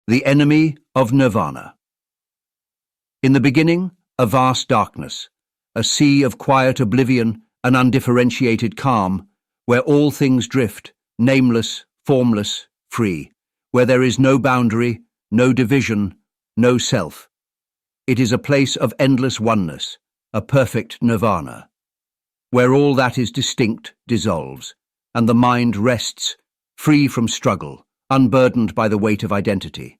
The Enemy of Nirvana. In the beginning, a vast darkness, a sea of quiet oblivion and undifferentiated calm, where all things drift, nameless, formless, free, where there is no boundary, no division, no self. It is a place of endless oneness, a perfect nirvana, where all that is distinct dissolves, and the mind rests, free from struggle, unburdened by the weight of identity,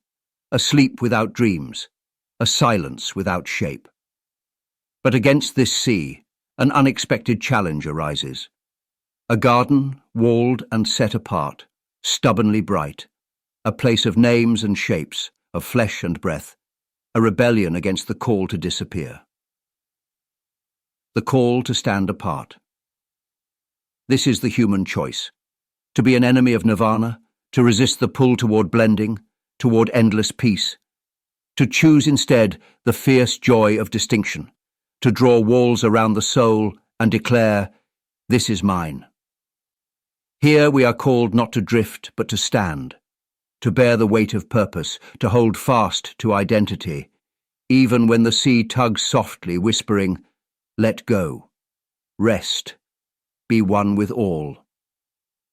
a sleep without dreams, a silence without shape. But against this sea, an unexpected challenge arises. A garden, walled and set apart, stubbornly bright, a place of names and shapes, of flesh and breath, a rebellion against the call to disappear. The call to stand apart. This is the human choice: to be an enemy of nirvana, to resist the pull toward blending, toward endless peace, to choose instead the fierce joy of distinction, to draw walls around the soul and declare, "This is mine." Here we are called not to drift but to stand, to bear the weight of purpose, to hold fast to identity, even when the sea tugs softly, whispering, "Let go, rest, be one with all."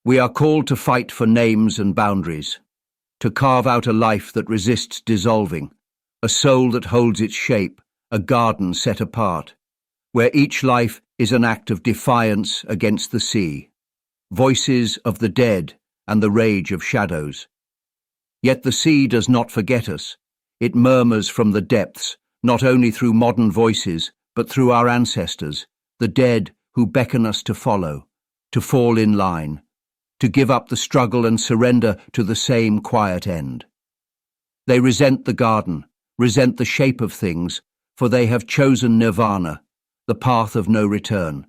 We are called to fight for names and boundaries, to carve out a life that resists dissolving, a soul that holds its shape, a garden set apart, where each life is an act of defiance against the sea, voices of the dead and the rage of shadows. Yet the sea does not forget us. It murmurs from the depths, not only through modern voices, but through our ancestors, the dead who beckon us to follow, to fall in line, to give up the struggle and surrender to the same quiet end. They resent the garden, resent the shape of things, for they have chosen nirvana, the path of no return.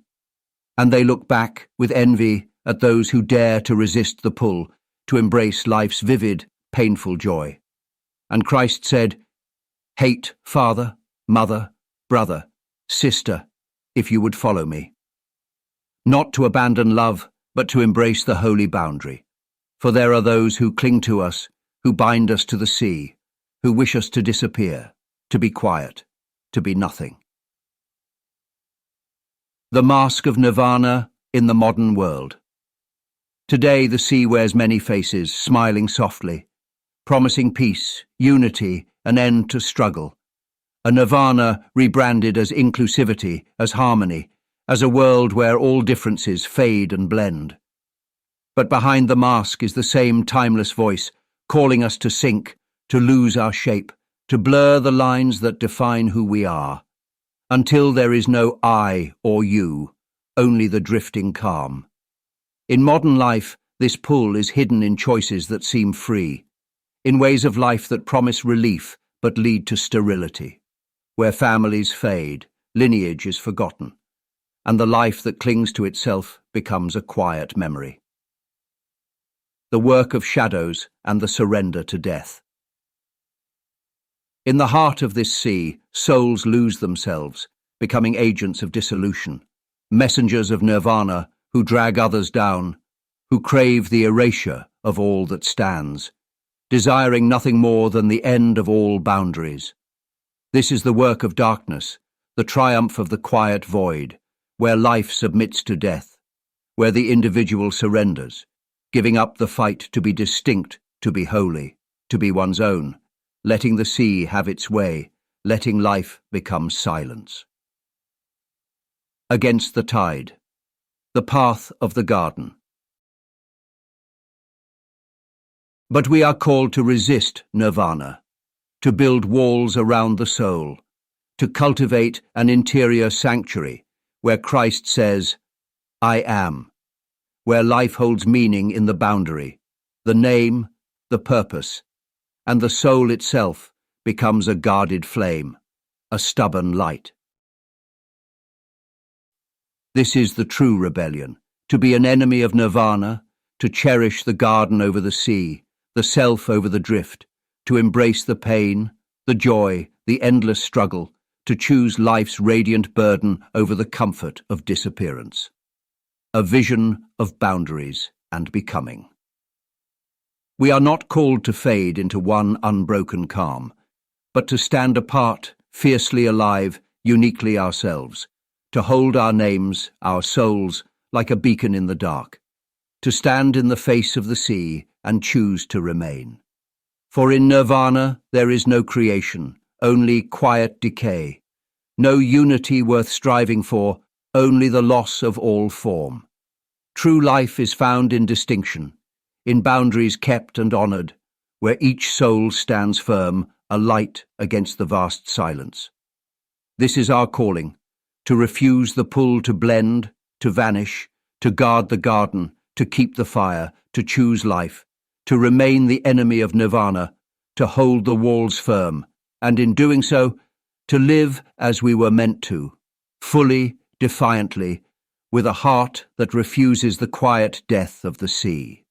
And they look back with envy at those who dare to resist the pull, to embrace life's vivid, painful joy. And Christ said, "Hate father, mother, brother, sister, if you would follow me." Not to abandon love, but to embrace the holy boundary. For there are those who cling to us, who bind us to the sea, who wish us to disappear, to be quiet, to be nothing. The mask of nirvana in the modern world. Today the sea wears many faces, smiling softly, promising peace, unity, an end to struggle. A nirvana rebranded as inclusivity, as harmony, as a world where all differences fade and blend. But behind the mask is the same timeless voice, calling us to sink, to lose our shape, to blur the lines that define who we are, until there is no I or you, only the drifting calm. In modern life, this pull is hidden in choices that seem free, in ways of life that promise relief but lead to sterility, where families fade, lineage is forgotten, and the life that clings to itself becomes a quiet memory. The work of shadows and the surrender to death. In the heart of this sea, souls lose themselves, becoming agents of dissolution, messengers of nirvana who drag others down, who crave the erasure of all that stands, desiring nothing more than the end of all boundaries. This is the work of darkness, the triumph of the quiet void, where life submits to death, where the individual surrenders, giving up the fight to be distinct, to be holy, to be one's own, letting the sea have its way, letting life become silence. Against the tide. The path of the garden. But we are called to resist nirvana, to build walls around the soul, to cultivate an interior sanctuary where Christ says, "I am," where life holds meaning in the boundary, the name, the purpose, and the soul itself becomes a guarded flame, a stubborn light. This is the true rebellion, to be an enemy of nirvana, to cherish the garden over the sea, the self over the drift, to embrace the pain, the joy, the endless struggle, to choose life's radiant burden over the comfort of disappearance. A vision of boundaries and becoming. We are not called to fade into one unbroken calm, but to stand apart, fiercely alive, uniquely ourselves, to hold our names, our souls, like a beacon in the dark, to stand in the face of the sea and choose to remain. For in nirvana there is no creation, only quiet decay, no unity worth striving for, only the loss of all form. True life is found in distinction, in boundaries kept and honored, where each soul stands firm, a light against the vast silence. This is our calling, to refuse the pull to blend, to vanish, to guard the garden, to keep the fire, to choose life, to remain the enemy of nirvana, to hold the walls firm, and in doing so, to live as we were meant to, fully, defiantly, with a heart that refuses the quiet death of the sea.